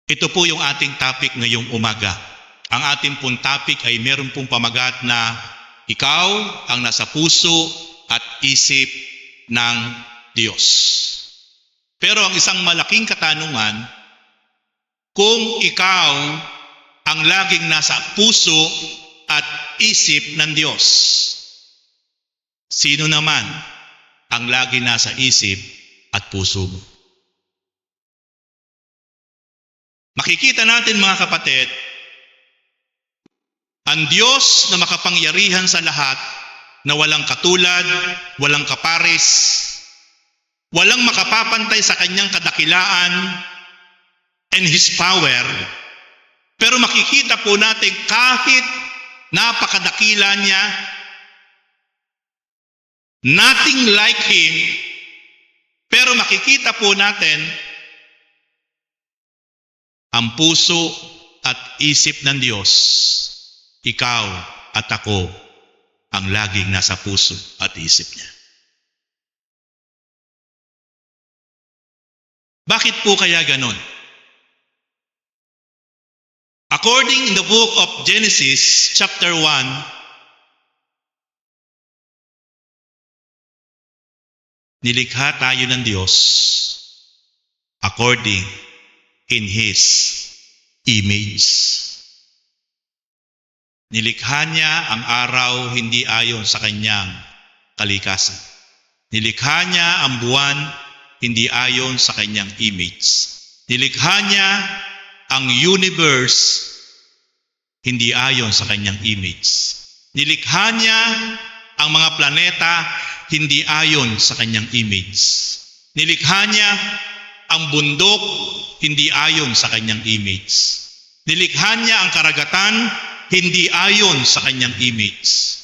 Ito po yung ating topic ngayong umaga. Ang ating pong topic ay meron pong pamagat na ikaw ang nasa puso at isip ng Diyos. Pero ang isang malaking katanungan, kung ikaw ang laging nasa puso at isip ng Diyos, sino naman ang laging nasa isip at puso mo? Makikita natin mga kapatid, ang Diyos na makapangyarihan sa lahat, na walang katulad, walang kapares, walang makapapantay sa kanyang kadakilaan and His power, pero makikita po natin kahit napakadakila niya, nothing like Him, pero makikita po natin ang puso at isip ng Diyos, ikaw at ako ang laging nasa puso at isip niya. Bakit po kaya ganon? According in the book of Genesis chapter 1, nilikha tayo ng Diyos according in His image. Nilikha niya ang araw hindi ayon sa kanyang kalikasan. Nilikha niya ang buwan hindi ayon sa kanyang image. Nilikha niya ang universe hindi ayon sa kanyang image. Nilikha niya ang mga planeta hindi ayon sa kanyang image. Nilikha niya ang bundok hindi ayon sa kanyang image. Nilikha niya ang karagatan hindi ayon sa kanyang image.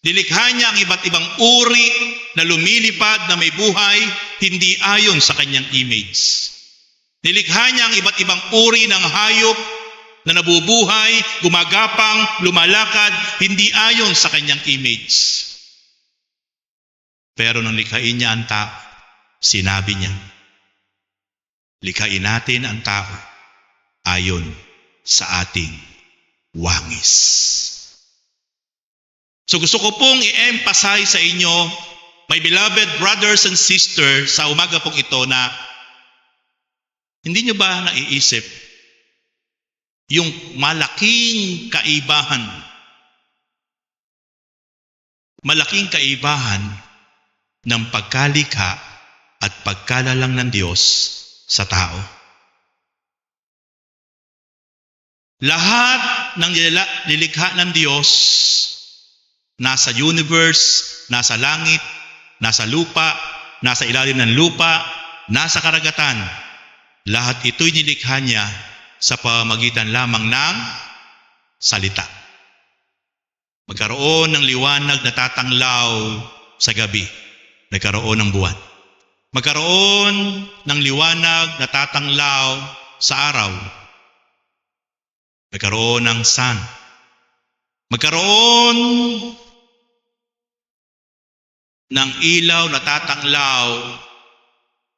Nilikha niya ang iba't ibang uri na lumilipad na may buhay hindi ayon sa kanyang image. Nilikha niya ang iba't ibang uri ng hayop na nabubuhay, gumagapang, lumalakad, hindi ayon sa kanyang image. Pero nang likhain niya ang tao, sinabi niya, likhain natin ang tao ayon sa ating wangis. So gusto ko pong i-emphasize sa inyo, my beloved brothers and sisters, sa umaga pong ito na hindi nyo ba naiisip yung malaking kaibahan ng pagkalikha at pagkalalang ng Diyos sa tao? Lahat ng nilikha ng Diyos, nasa universe, nasa langit, nasa lupa, nasa ilalim ng lupa, nasa karagatan, lahat ito'y nilikha niya sa pamamagitan lamang ng salita. Magkaroon ng liwanag na tatanglaw sa gabi, nagkaroon ng buwan. Magkaroon ng liwanag na tatanglaw sa araw, nagkaroon ng sun. Magkaroon ng ilaw na tatanglaw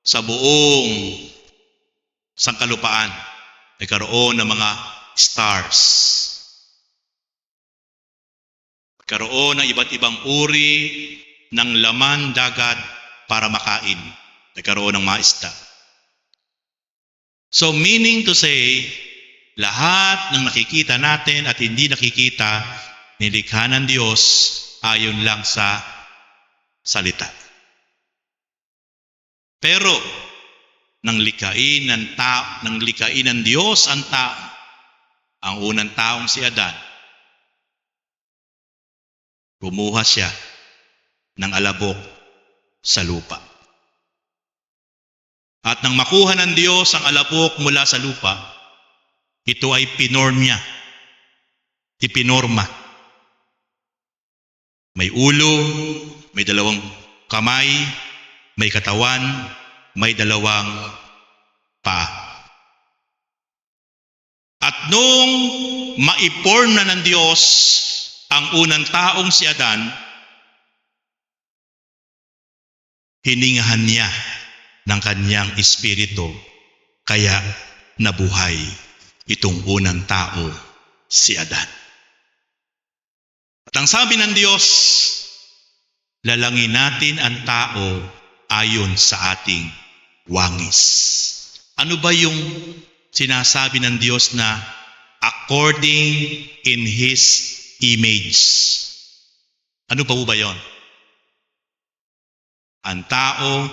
sa buong sangkalupaan, nagkaroon ng mga stars. Nagkaroon ng iba't ibang uri ng laman dagat para makain, nagkaroon ng mga isda. So meaning to say, lahat ng nakikita natin at hindi nakikita, nilikha ng Diyos ayon lang sa salita. Pero nang likhain ng Diyos ang tao, ang unang taong si Adan, kumuha siya ng alabok sa lupa. At nang makuha ng Diyos ang alabok mula sa lupa, ito ay ipinorma. May ulo, may dalawang kamay, may katawan, may dalawang paa. At nung maiporm na ng Diyos ang unang taong si Adan, hiningahan niya ng kanyang espiritu, kaya nabuhay itong unang tao, si Adan. At ang sabi ng Diyos, lalangin natin ang tao ayon sa ating wangis. Ano ba yung sinasabi ng Diyos na according in His image? Ano pa ba yun? Ang tao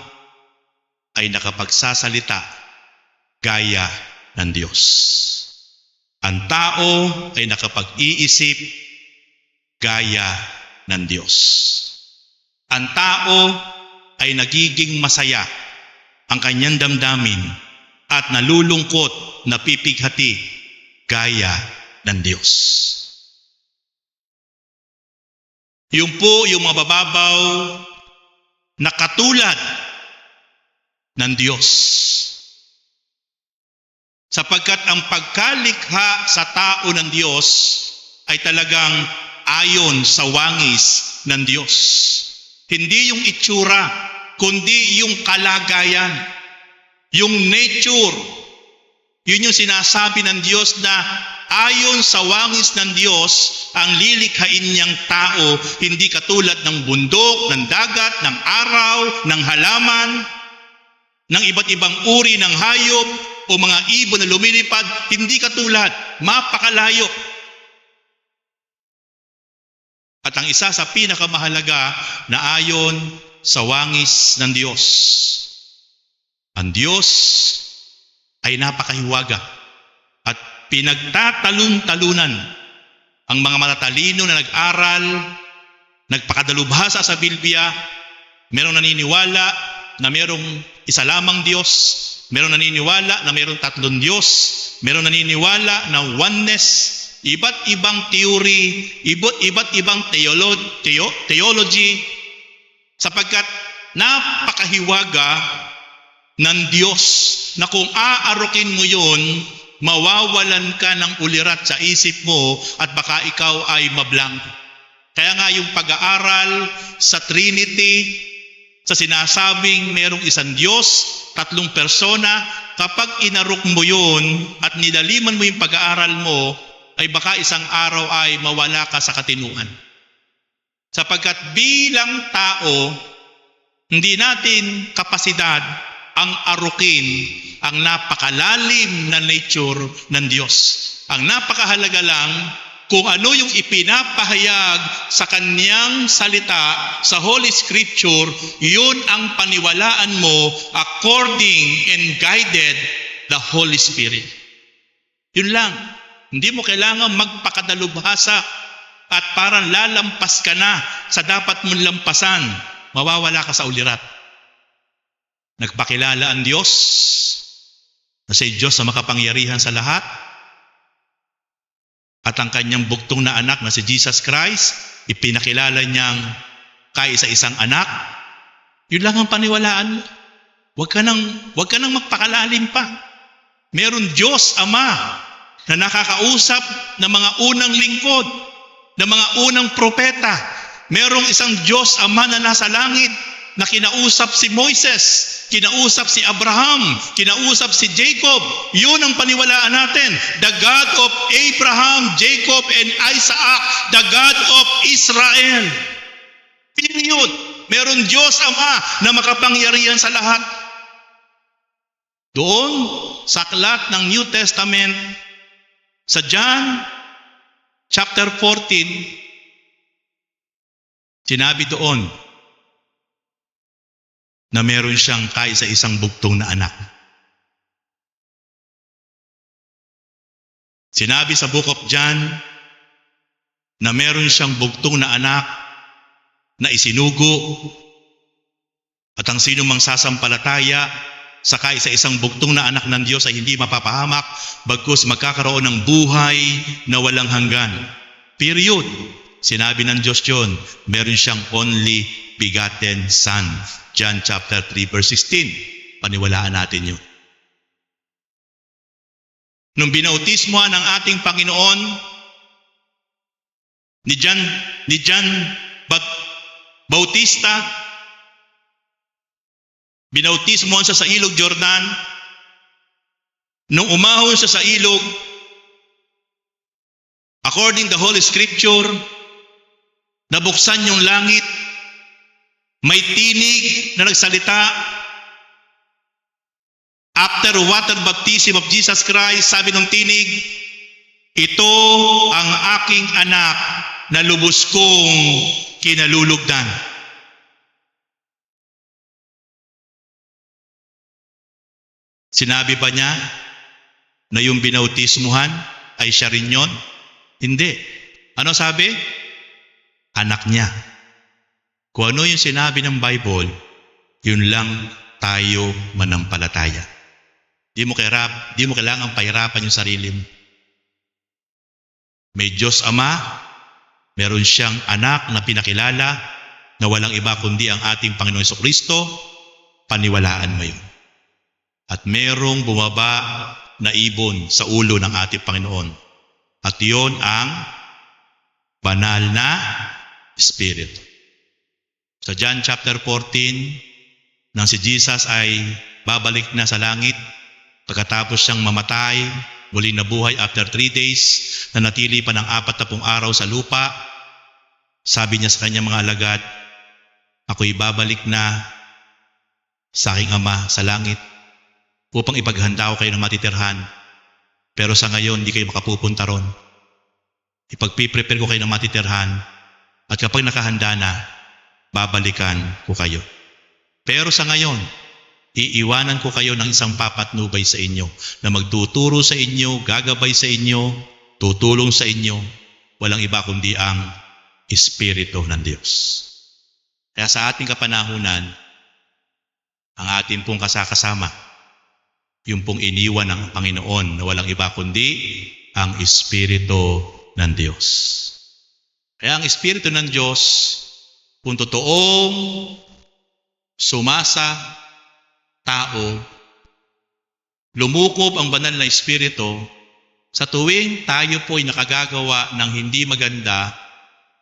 ay nakapagsasalita gaya ng Diyos. Ang tao ay nakapag-iisip gaya ng Diyos. Ang tao ay nagiging masaya ang kanyang damdamin at nalulungkot, napipighati gaya ng Diyos. Yun po yung mabababaw na katulad ng Diyos. Sapagkat ang pagkalikha sa tao ng Diyos ay talagang ayon sa wangis ng Diyos. Hindi yung itsura, kundi yung kalagayan, yung nature. Yun yung sinasabi ng Diyos na ayon sa wangis ng Diyos, ang lilikhain niyang tao, hindi katulad ng bundok, ng dagat, ng araw, ng halaman, ng iba't ibang uri ng hayop o mga ibon na lumilipad, hindi katulad, mapakalayo. At ang isa sa pinakamahalaga na ayon sa wangis ng Diyos, ang Diyos ay napakahiwaga at pinagtatalon-talunan ang mga matatalino na nag-aral, nagpakadalubhasa sa Biblia. Merong naniniwala na merong isa lamang Diyos, merong naniniwala na merong tatlong Diyos, merong naniniwala na oneness, iba't ibang theory, iba't ibang theology, sapagkat napakahiwaga ng Diyos na kung aarukin mo yun, mawawalan ka ng ulirat sa isip mo at baka ikaw ay mablank. Kaya nga yung pag-aaral sa Trinity, sa sinasabing merong isang Diyos, tatlong persona, kapag inarok mo yun at nilaliman mo yung pag-aaral mo, ay baka isang araw ay mawala ka sa katinuan. Sapagkat bilang tao, hindi natin kapasidad ang arukin ang napakalalim na nature ng Diyos. Ang napakahalaga lang kung ano yung ipinapahayag sa kanyang salita sa Holy Scripture, yun ang paniwalaan mo according and guided the Holy Spirit. Yun lang. Hindi mo kailangan magpakadalubhasa at parang lalampas ka na sa dapat mong lampasan. Mawawala ka sa ulirat. Nagpakilala ang Diyos na si Diyos na makapangyarihan sa lahat at ang kanyang bugtong na anak na si Jesus Christ, ipinakilala niyang kaisa-isang anak. Yun lang ang paniwalaan mo. Huwag ka nang magpakalalim pa. Meron Diyos Ama na nakakausap ng mga unang lingkod, ng mga unang propeta. Merong isang Diyos Ama na nasa langit na kinausap si Moises, kinausap si Abraham, kinausap si Jacob. Yun ang paniwalaan natin. The God of Abraham, Jacob, and Isaac, the God of Israel. Period. Meron Diyos Ama na makapangyarihan sa lahat. Doon, sa aklat ng New Testament, sa John chapter 14, sinabi doon na meron siyang kaisa-isang bugtong na anak. Sinabi sa Book of John na meron siyang bugtong na anak na isinugo at ang sino mang sasampalataya sa kaisa-isang bugtong na anak ng Diyos ay hindi mapapahamak, bagkus magkakaroon ng buhay na walang hanggan. Period. Sinabi ng Diyos yun, meron siyang only begotten Son. John chapter 3 verse 16. Paniwalaan natin yun. Nung binautismohan ng ating Panginoon, ni John Bautista, binautismohan siya sa ilog Jordan. Nung umahon siya sa ilog, According the Holy Scripture, nabuksan yung langit, may tinig na nagsalita. After water baptism of Jesus Christ, sabi ng tinig, ito ang aking anak na lubos kong kinalulugdan. Sinabi ba niya na yung binautismuhan ay siya rin yun? Hindi. Ano sabi? Anak niya. Kung ano yung sinabi ng Bible, yun lang tayo manampalataya. Di mo kailangang pahirapan yung sarili mo. May Diyos Ama, meron siyang anak na pinakilala na walang iba kundi ang ating Panginoon Jesucristo, paniwalaan mo yun. At merong bumaba na ibon sa ulo ng ating Panginoon. At yun ang banal na Espiritu. Sa John chapter 14, nang si Jesus ay babalik na sa langit, pagkatapos siyang mamatay, muli nabuhay after 3 days, na natili pa ng 40 araw sa lupa, sabi niya sa kanyang mga alagad, ako'y babalik na sa aking Ama sa langit upang ipaghanda ko kayo ng matitirhan. Pero sa ngayon, hindi kayo makapupunta ron. Ipagpiprepare ko kayo ng matitirhan at kapag nakahanda na, babalikan ko kayo. Pero sa ngayon, iiwanan ko kayo ng isang papatnubay sa inyo na magtuturo sa inyo, gagabay sa inyo, tutulong sa inyo, walang iba kundi ang Espiritu ng Diyos. Kaya sa ating kapanahunan, ang ating pong kasakasama, yung pong iniwan ng Panginoon na walang iba kundi ang Espiritu ng Diyos. Kaya ang Espiritu ng Diyos, kung totoong sumasa tao, lumukob ang banal na Espiritu, sa tuwing tayo po ay nakagagawa ng hindi maganda,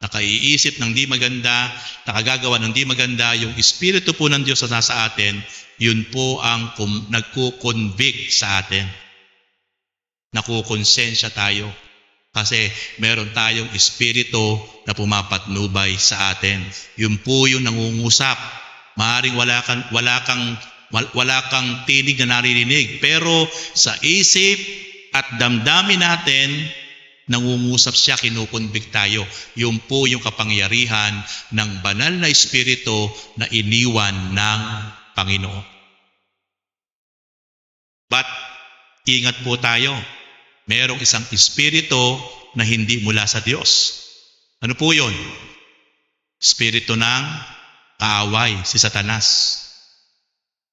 nakaiisip ng hindi maganda, nakagagawa ng hindi maganda, yung Espiritu po ng Diyos na nasa atin, yun po ang nagkukonvict sa atin. Nakukonsensya tayo. Kasi meron tayong Espiritu na pumapatnubay sa atin. Yun po yung nangungusap. Maaaring wala kang tinig na naririnig. Pero sa isip at damdamin natin, nangungusap siya, kinukonvict tayo. Yun po yung kapangyarihan ng banal na Espiritu na iniwan ng Panginoon. But, ingat po tayo. Merong isang espiritu na hindi mula sa Diyos. Ano po yun? Espiritu ng kaaway, si Satanas.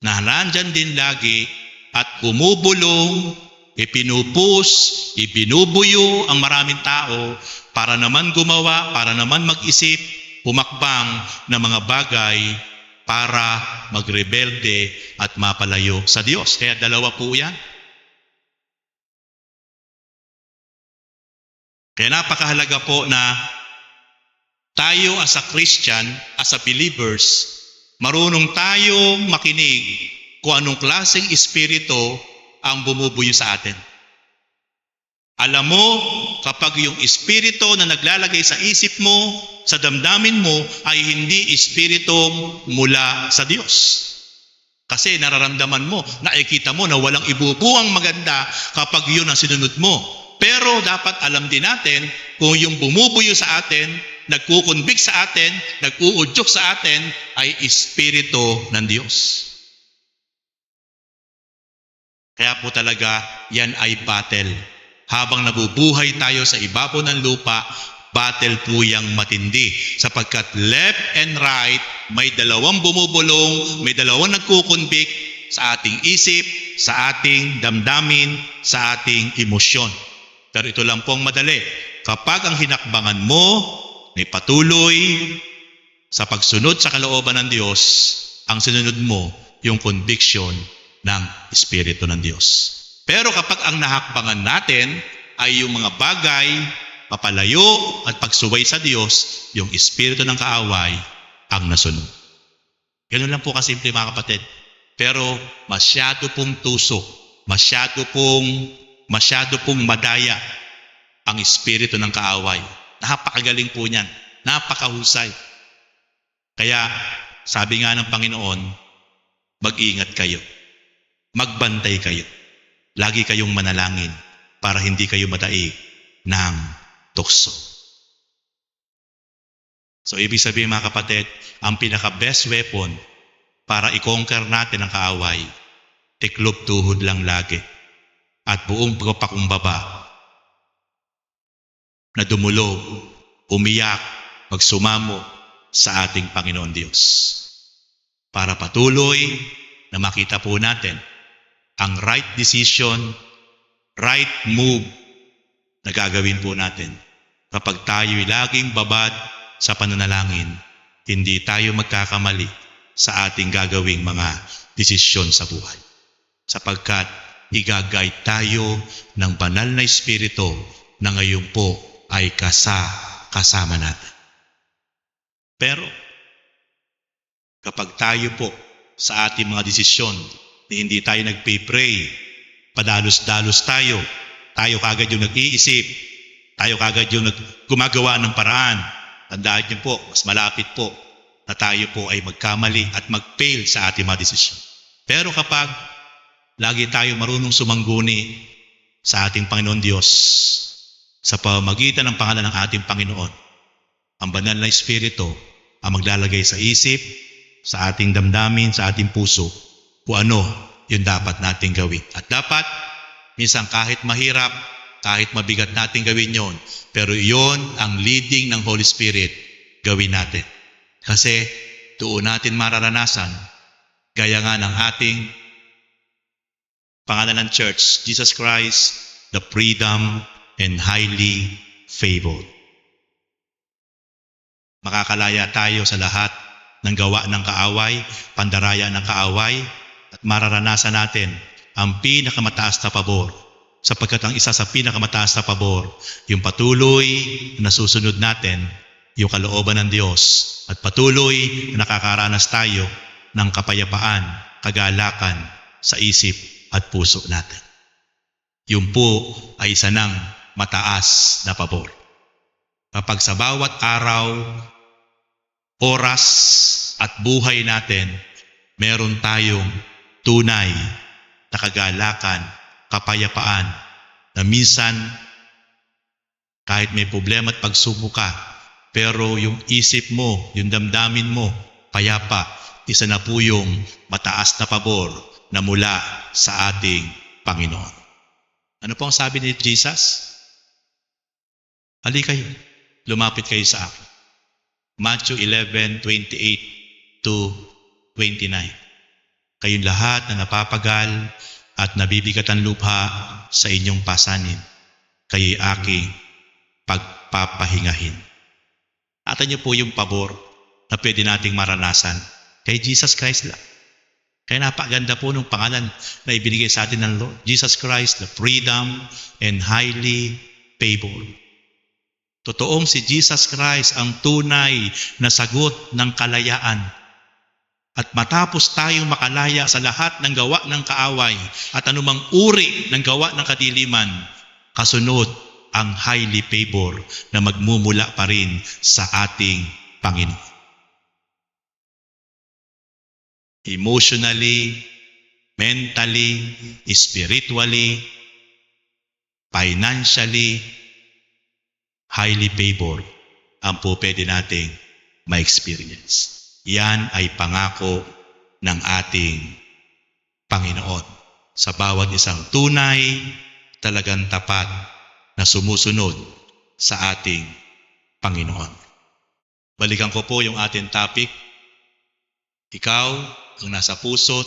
Na nandyan din lagi at bumubulong, ipinupus, ibinubuyo ang maraming tao para naman gumawa, para naman mag-isip, pumakbang ng mga bagay para magrebelde at mapalayo sa Diyos. Kaya dalawa po yan. Kaya napakahalaga po na tayo as a Christian, as a believers, marunong tayong makinig kung anong klaseng espiritu ang bumubuyo sa atin. Alam mo, kapag yung espiritu na naglalagay sa isip mo, sa damdamin mo, ay hindi espiritu mula sa Diyos. Kasi nararamdaman mo, nakikita mo na walang ibubuang maganda kapag yun ang sinunod mo. Pero dapat alam din natin kung yung bumubuyo sa atin, nagkukonvict sa atin, nag-uudyok sa atin, ay espiritu ng Diyos. Kaya po talaga, yan ay battle. Habang nabubuhay tayo sa ibabaw ng lupa, battle po yang matindi. Sapagkat left and right, may dalawang bumubulong, may dalawang nagkukonvict sa ating isip, sa ating damdamin, sa ating emosyon. Pero ito lang po ang madali. Kapag ang hinakbangan mo ay patuloy sa pagsunod sa kalooban ng Diyos, ang sinunod mo yung conviction ng Espiritu ng Diyos. Pero kapag ang nahakbangan natin ay yung mga bagay, papalayo at pagsuway sa Diyos, yung Espiritu ng kaaway ang nasunod. Ganun lang po kasimple mga kapatid. Pero masyado pong tusok, masyado pong madaya ang espiritu ng kaaway. Napakagaling po niyan. Napakahusay. Kaya sabi nga ng Panginoon, mag-ingat kayo. Magbantay kayo. Lagi kayong manalangin para hindi kayo madaig ng tukso. So ibig sabihin mga kapatid, ang pinaka-best weapon para i-conquer natin ang kaaway, tiklop tuhod lang lagi at buong pagpapakumbaba na dumulog, umiyak, magsumamo sa ating Panginoon Diyos. Para patuloy na makita po natin ang right decision, right move na gagawin po natin kapag tayo'y laging babad sa pananalangin, hindi tayo magkakamali sa ating gagawing mga desisyon sa buhay. Sapagkat igagay tayo ng banal na espiritu na ngayon po ay kasama natin. Pero kapag tayo po sa ating mga desisyon na hindi tayo nagpe-pray, padalos-dalos tayo kagad yung nag-iisip, tayo kagad yung gumagawa ng paraan, tandaan niyo po, mas malapit po na tayo po ay magkamali at mag-fail sa ating mga desisyon. Pero kapag lagi tayo marunong sumangguni sa ating Panginoon Diyos, sa pamamagitan ng pangalan ng ating Panginoon, ang banal na espiritu ang maglalagay sa isip, sa ating damdamin, sa ating puso, kung ano yung dapat nating gawin. At dapat, minsan kahit mahirap, kahit mabigat nating gawin yon, pero yon ang leading ng Holy Spirit, gawin natin. Kasi doon natin mararanasan, gaya nga ng ating pangalan ng church, Jesus Christ, the freedom and highly favored. Makakalaya tayo sa lahat ng gawa ng kaaway, pandaraya ng kaaway, at mararanasan natin ang pinakamataas na pabor. Sapagkat ang isa sa pinakamataas na pabor, yung patuloy na nasusunod natin, yung kalooban ng Diyos, at patuloy na nakakaranas tayo ng kapayapaan, kagalakan sa isip at puso natin. Yung po ay isa ng mataas na pabor. Kapag sa bawat araw, oras at buhay natin, meron tayong tunay na kagalakan, kapayapaan, na minsan kahit may problema at pagsubok ka, pero yung isip mo, yung damdamin mo, payapa, isa na po yung mataas na pabor na mula sa ating Panginoon. Ano po ang sabi ni Jesus? Halika kayo, lumapit kayo sa akin. Matthew 11:28 to 29. Kayong lahat na napapagal at nabibigatan lupa sa inyong pasanin, kayo'y aking pagpapahingahin. Ata niyo po yung pabor na pwede nating maranasan kay Jesus Christ lang. Kaya napakaganda po ng pangalan na ibinigay sa atin ng Lord. Jesus Christ, the freedom and highly favored. Totoong si Jesus Christ ang tunay na sagot ng kalayaan. At matapos tayong makalaya sa lahat ng gawa ng kaaway at anumang uri ng gawa ng kadiliman, kasunod ang highly favored na magmumula pa rin sa ating Panginoon. Emotionally, mentally, spiritually, financially, highly favored ang po pwede nating ma-experience. Yan ay pangako ng ating Panginoon sa bawat isang tunay, talagang tapat na sumusunod sa ating Panginoon. Balikan ko po yung ating topic. Ikaw ang nasa puso't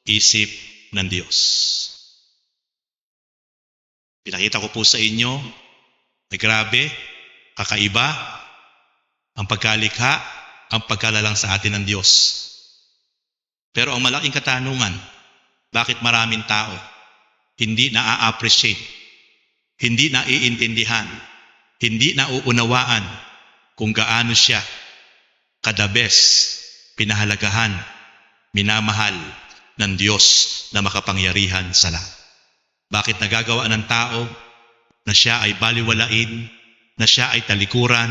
isip ng Diyos. Pinakita ko po sa inyo na grabe, kakaiba, ang pagkalikha, ang pagkalalang sa atin ng Diyos. Pero ang malaking katanungan, bakit maraming tao hindi na-appreciate, hindi naiintindihan, hindi nauunawaan kung gaano siya the best, pinahalagahan, minamahal ng Diyos na makapangyarihan sa lahat. Bakit nagagawa ng tao na siya ay baliwalain, na siya ay talikuran,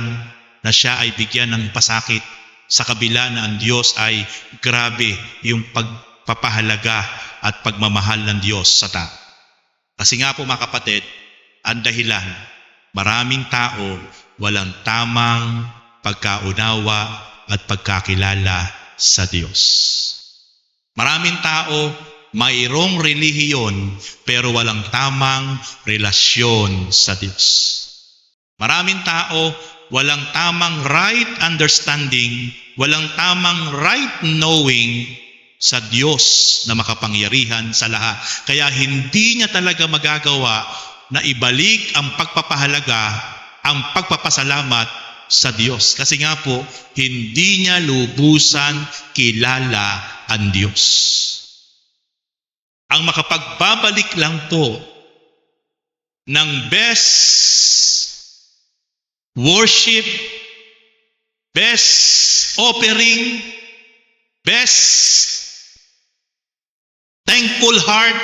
na siya ay bigyan ng pasakit, sa kabila na ang Diyos ay grabe yung pagpapahalaga at pagmamahal ng Diyos sa tao. Kasi nga po mga kapatid, ang dahilan, maraming tao walang tamang pagkaunawa at pagkakilala sa Diyos. Maraming tao mayroong relihiyon pero walang tamang relasyon sa Diyos. Maraming tao walang tamang right understanding, walang tamang right knowing sa Diyos na makapangyarihan sa lahat. Kaya hindi niya talaga magagawa na ibalik ang pagpapahalaga, ang pagpapasalamat sa Diyos. Kasi nga po, hindi niya lubusan kilala ang Diyos. Ang makapagbabalik lang po ng best worship, best offering, best thankful heart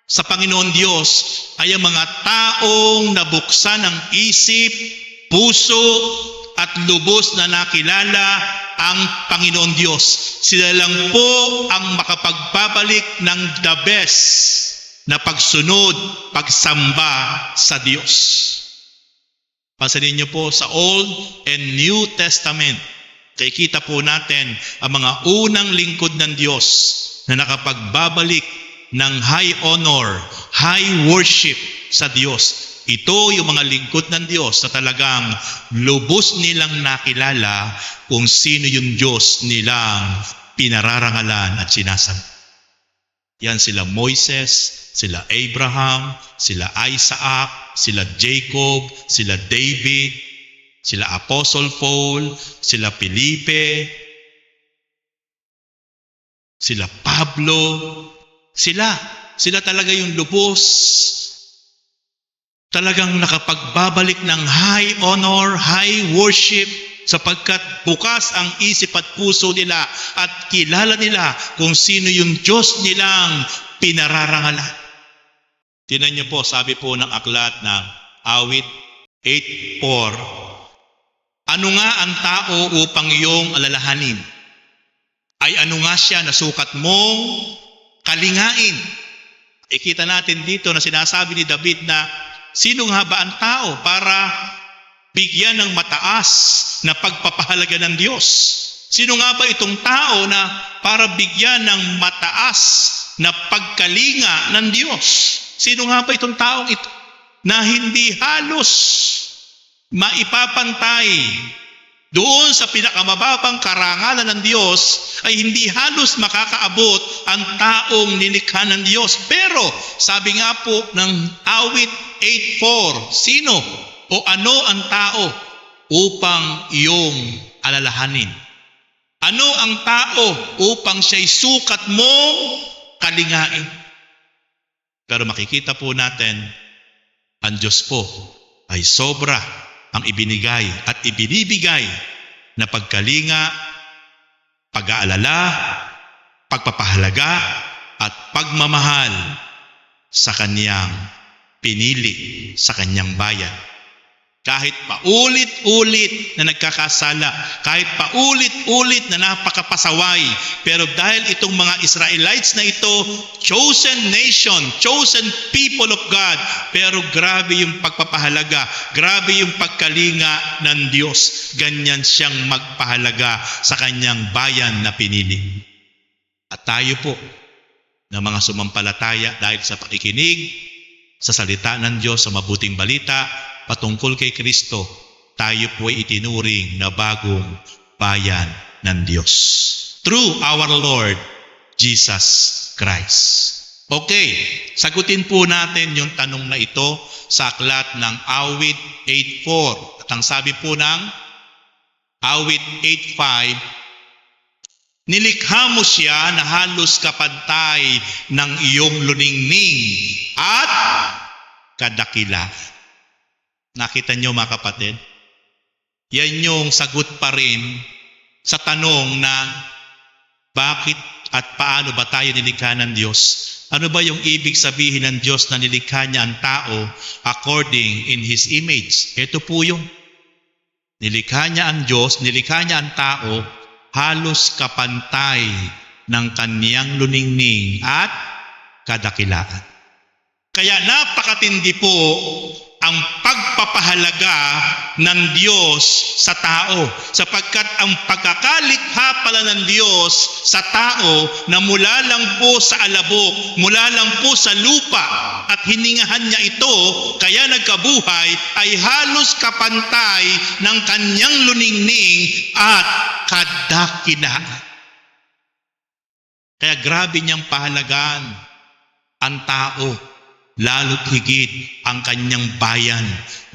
sa Panginoon Diyos ay ang mga taong nabuksan ang isip, puso at lubos na nakilala ang Panginoon Diyos. Sila lang po ang makapagbabalik ng the best na pagsunod, pagsamba sa Diyos. Pansinin niyo po sa Old and New Testament, kikita po natin ang mga unang lingkod ng Diyos na nakapagbabalik ng high honor, high worship sa Diyos. Ito yung mga lingkod ng Diyos na talagang lubos nilang nakilala kung sino yung Diyos nilang pinararangalan at sinasamba. Yan sila Moises, sila Abraham, sila Isaac, sila Jacob, sila David, sila Apostle Paul, sila Felipe, sila Pablo, sila talaga yung lubos, talagang nakapagbabalik ng high honor, high worship, sapagkat bukas ang isip at puso nila at kilala nila kung sino yung Diyos nilang pinararangalan. Tingnan niyo po, sabi po ng aklat ng Awit 8:4, ano nga ang tao upang iyong alalahanin? Ay ano nga siya na sukat mong kalingain? Ikita natin dito na sinasabi ni David na sino nga ba ang tao para bigyan ng mataas na pagpapahalaga ng Diyos? Sino nga ba itong tao na para bigyan ng mataas na pagkalinga ng Diyos? Sino nga ba itong taong ito na hindi halos maipapantay doon sa pinakamababang karangalan ng Diyos ay hindi halos makakaabot ang taong nilikha ng Diyos. Pero sabi nga po ng Awit 8:4, sino o ano ang tao upang iyong alalahanin? Ano ang tao upang siya'y sukat mong kalingain? Pero makikita po natin, ang Diyos po ay sobra ang ibinigay at ibinibigay na pagkalinga, pag-aalala, pagpapahalaga at pagmamahal sa Kanyang pinili, sa Kanyang bayan. Kahit paulit-ulit na nagkakasala, kahit paulit-ulit na napakapasaway, pero dahil itong mga Israelites na ito, chosen nation, chosen people of God, pero grabe yung pagpapahalaga, grabe yung pagkalinga ng Diyos. Ganyan siyang magpahalaga sa Kanyang bayan na pinili. At tayo po, na mga sumampalataya dahil sa pakikinig, sa salita ng Diyos, sa mabuting balita, patungkol kay Kristo, tayo po ay itinuring na bagong bayan ng Diyos. Through our Lord Jesus Christ. Okay, sagutin po natin yung tanong na ito sa aklat ng Awit 8:4. At ang sabi po ng Awit 8:5, nilikha mo siya na halos kapantay ng iyong luningning at kadakila. Nakita nyo mga kapatid? Yan yung sagot pa rin sa tanong na bakit At paano ba tayo nilikha ng Diyos? Ano ba yung ibig sabihin ng Diyos na nilikha niya ang tao according in His image? Ito po yung nilikha niya ang Diyos, nilikha niya ang tao halos kapantay ng kaniyang luningning at kadakilaan. Kaya napakatindi po ang pagpapahalaga ng Diyos sa tao, sapagkat ang pagkakalikha pala ng Diyos sa tao na mula lang po sa alabok, mula lang po sa lupa at hiningahan niya ito, kaya nagkabuhay ay halos kapantay ng kanyang luningning at kadakilaan. Kaya grabe niyang pahalagaan ang tao, lalo't higit ang kanyang bayan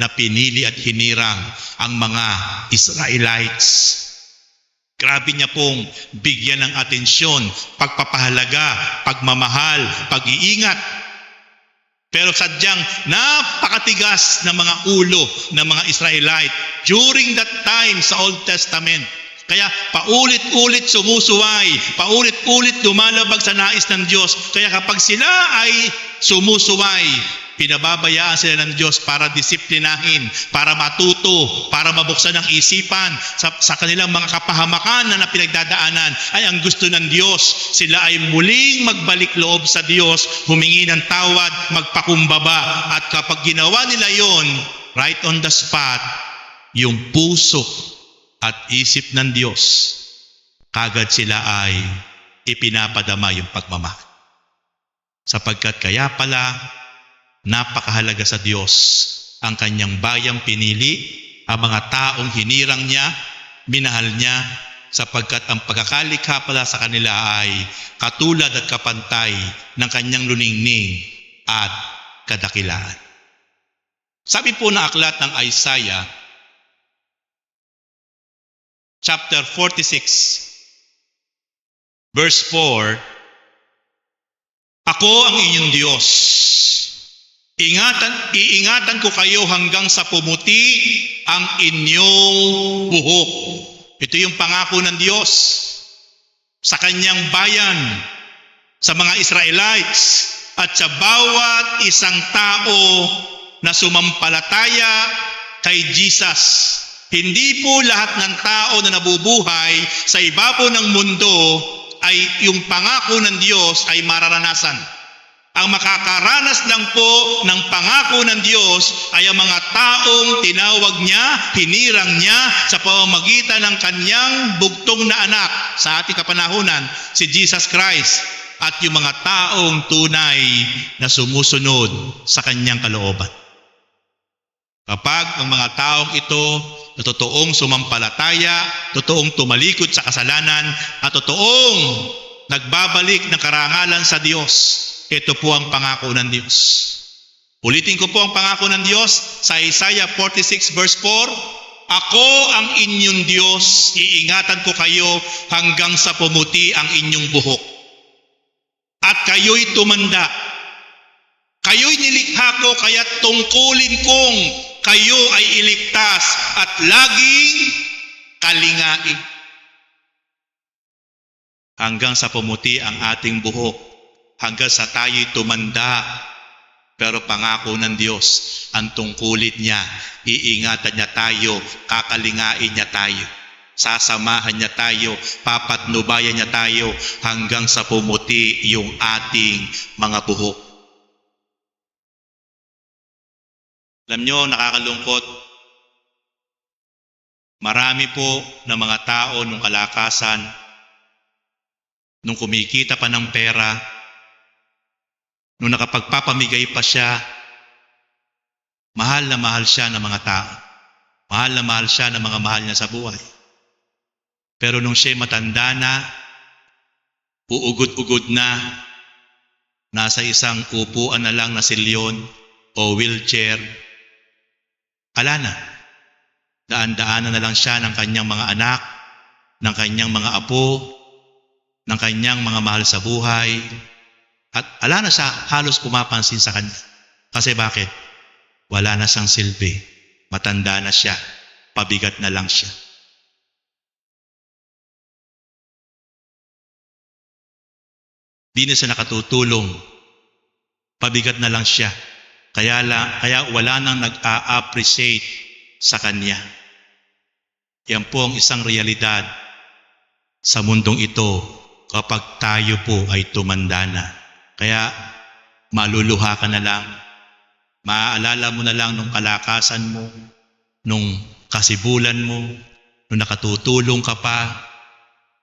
na pinili at hinirang ang mga Israelites. Grabe niya pong bigyan ng atensyon, pagpapahalaga, pagmamahal, pag-iingat. Pero sadyang napakatigas na mga ulo ng mga Israelite during that time sa Old Testament. Kaya paulit-ulit sumusuway, paulit-ulit lumalabag sa nais ng Diyos. Kaya kapag sila ay sumusuway, pinababayaan sila ng Diyos para disiplinahin, para matuto, para mabuksan ang isipan sa kanilang mga kapahamakan na pinagdadaanan. Ay ang gusto ng Diyos, sila ay muling magbalik loob sa Diyos, humingi ng tawad, magpakumbaba. At kapag ginawa nila yon, right on the spot, yung puso at isip ng Diyos, kagad sila ay ipinapadama yung pagmamahal. Sapagkat kaya pala, napakahalaga sa Diyos ang kanyang bayang pinili, ang mga taong hinirang niya, minahal niya, sapagkat ang pagkakalikha pala sa kanila ay katulad at kapantay ng kanyang luningning at kadakilaan. Sabi po na aklat ng Isaiah, chapter 46, verse 4, Ako ang inyong Diyos. Iingatan ko kayo hanggang sa pumuti ang inyong buhok. Ito yung pangako ng Diyos sa kanyang bayan, sa mga Israelites, at sa bawat isang tao na sumampalataya kay Jesus. Hindi po lahat ng tao na nabubuhay sa ibabaw ng mundo ay yung pangako ng Diyos ay mararanasan. Ang makakaranas lang po ng pangako ng Diyos ay ang mga taong tinawag niya, hinirang niya sa pamamagitan ng kanyang bugtong na anak sa ating kapanahunan, si Jesus Christ, at yung mga taong tunay na sumusunod sa kanyang kalooban. Kapag ang mga taong ito na totoong sumampalataya, totoong tumalikod sa kasalanan, at totoong nagbabalik ng karangalan sa Diyos, ito po ang pangako ng Diyos. Ulitin ko po ang pangako ng Diyos sa Isaiah 46 verse 4, Ako ang inyong Diyos, iingatan ko kayo hanggang sa pumuti ang inyong buhok. At kayo'y tumanda. Kayo'y nilikha ko, kaya tungkulin kong kayo ay iligtas at laging kalingain. Hanggang sa pumuti ang ating buhok, hanggang sa tayo'y tumanda. Pero pangako ng Diyos, ang tungkulin niya, iingatan niya tayo, kakalingain niya tayo, sasamahan niya tayo, papatnubayan niya tayo, hanggang sa pumuti yung ating mga buhok. Alam nyo, nakakalungkot. Marami po na mga tao nung kalakasan, nung kumikita pa ng pera, nung nakapagpapamigay pa siya, mahal na mahal siya ng mga tao. Mahal na mahal siya ng mga mahal niya sa buhay. Pero nung siya'y matanda na, uugod-ugod na, nasa isang upuan na lang na silyon o wheelchair, ala na. Daan-daanan na lang siya ng kanyang mga anak, ng kanyang mga apo, ng kanyang mga mahal sa buhay. At ala na siya halos pumapansin sa kanya. Kasi bakit? Wala na siyang silbi. Matanda na siya. Pabigat na lang siya. Di na siya nakatutulong. Pabigat na lang siya. Kaya wala nang nag-a-appreciate sa kanya. Yan po ang isang realidad sa mundong ito kapag tayo po ay tumanda na. Kaya maluluha ka na lang. Maaalala mo na lang nung kalakasan mo, nung kasibulan mo, nung nakatutulong ka pa,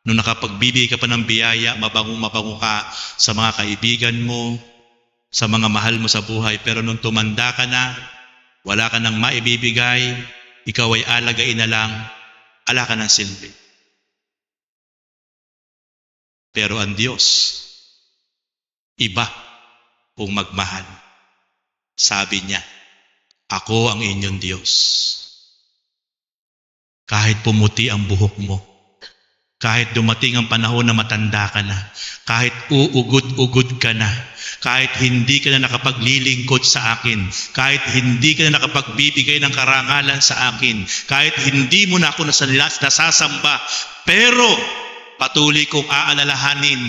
nung nakapagbibigay ka pa ng biyaya, mabango ka sa mga kaibigan mo, sa mga mahal mo sa buhay. Pero nung tumanda ka na, wala ka nang maibibigay, ikaw ay alagain na lang, ala ka ng silbi. Pero ang Diyos, iba kung magmahal. Sabi niya, ako ang inyong Diyos. Kahit pumuti ang buhok mo, kahit dumating ang panahon na matanda ka na, kahit uugod-ugod ka na, kahit hindi ka na nakapaglilingkod sa akin, kahit hindi ka na nakapagbibigay ng karangalan sa akin, kahit hindi mo na ako nasasamba, pero patuloy kong aalalahanin,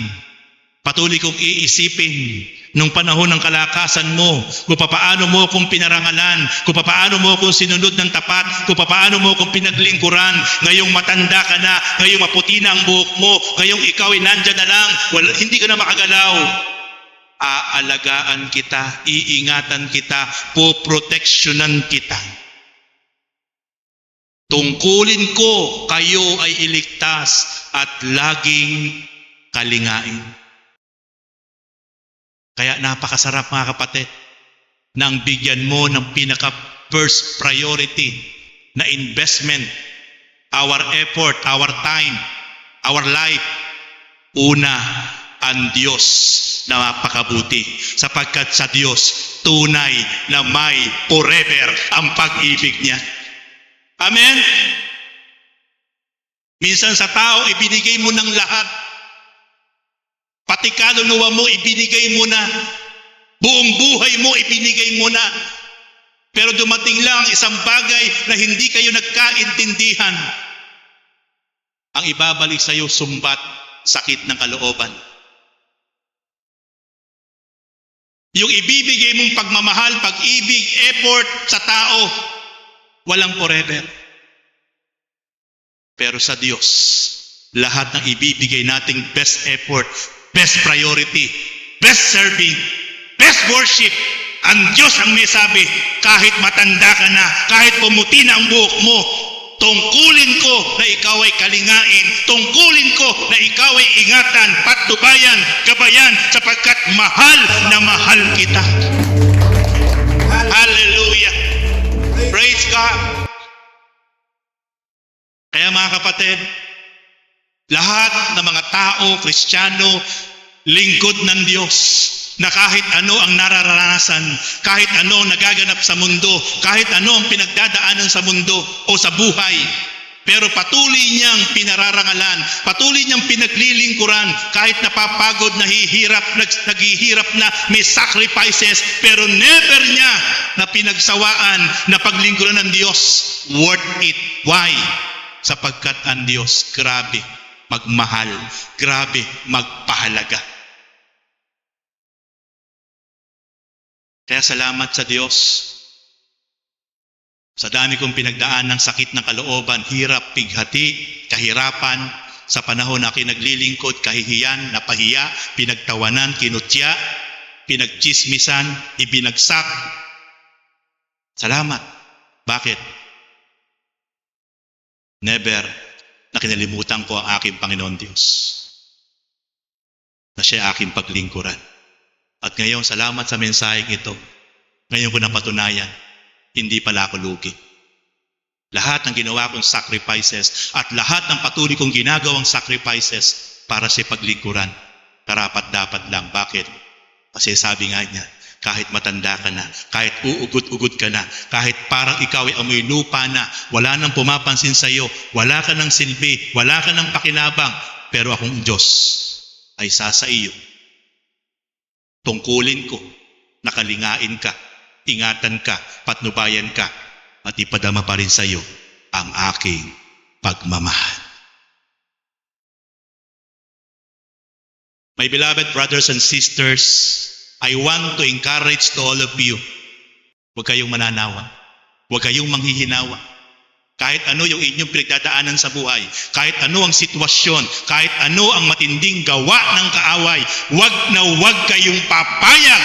patuloy kong iisipin nung panahon ng kalakasan mo, kung papaano mo akong pinarangalan, kung papaano mo akong sinunod ng tapat, kung papaano mo akong pinaglingkuran. Ngayong matanda ka na, ngayong maputi na ang buhok mo, ngayong ikaw ay nandyan na lang, hindi ka na makagalaw. Aalagaan kita, iingatan kita, poproteksyonan kita. Tungkulin ko, kayo ay iligtas at laging kalingain. Kaya napakasarap mga kapatid na ang bigyan mo ng pinaka-first priority na investment, our effort, our time, our life. Una, ang Diyos na mapakabuti. Sapagkat sa Diyos, tunay na may forever ang pag-ibig niya. Amen? Minsan sa tao, ibinigay mo ng lahat. Pati kaluluwa mo, ibinigay mo na. Buong buhay mo, ibinigay mo na. Pero dumating lang isang bagay na hindi kayo nagkaintindihan. Ang ibabalik sa iyo, sumbat, sakit ng kalooban. Yung ibibigay mong pagmamahal, pag-ibig, effort sa tao, walang forever. Pero sa Diyos, lahat ng ibibigay nating best effort, best priority, best serving, best worship, ang Diyos ang may sabi, kahit matanda ka na, kahit pumuti na ang buhok mo, tungkulin ko na ikaw ay kalingain, tungkulin ko na ikaw ay ingatan, patnubayan, gabayan, sapagkat mahal na mahal kita. Hallelujah! Praise God! Kaya mga kapatid, lahat ng mga tao, Kristiyano, lingkod ng Diyos, na kahit ano ang nararanasan, kahit ano ang nagaganap sa mundo, kahit ano ang pinagdadaanan sa mundo o sa buhay, pero patuloy niyang pinararangalan, patuloy niyang pinaglilingkuran, kahit napapagod, naghihirap na, may sacrifices, pero never niya na pinagsawaan na paglingkuran ng Diyos. Worth it. Why? Sapagkat ang Diyos, grabe magmahal, grabe magpahalaga. Kaya salamat sa Diyos. Sa dami kong pinagdaan ng sakit ng kalooban, hirap, pighati, kahirapan, sa panahon na kinaglilingkod, kahihiyan, napahiya, pinagtawanan, kinutya, pinagchismisan, ibinagsak. Salamat. Bakit? Never na kinalimutan ko ang aking Panginoon Diyos, na siya aking paglingkuran. At ngayon, salamat sa mensaheng ito. Ngayon ko napatunayan, hindi pala ako lugi. Lahat ng ginawa kong sacrifices at lahat ng patuloy kong ginagawang sacrifices para sa paglingkuran, karapat-dapat lang. Bakit? Kasi sabi nga niya, kahit matanda ka na, kahit uugod-ugod ka na, kahit parang ikaw ay amoy lupa na, wala nang pumapansin sa iyo, wala ka ng silbi, wala ka ng pakinabang, pero akong Diyos ay sa iyo. Tungkulin ko, nakalingain ka, ingatan ka, patnubayan ka, at ipadama pa rin sa iyo ang aking pagmamahal. My beloved brothers and sisters, I want to encourage to all of you, huwag kayong mananawa, huwag kayong manghihinawa. Kahit ano yung inyong pinagdadaanan sa buhay, kahit ano ang sitwasyon, kahit ano ang matinding gawa ng kaaway, huwag na huwag kayong papayag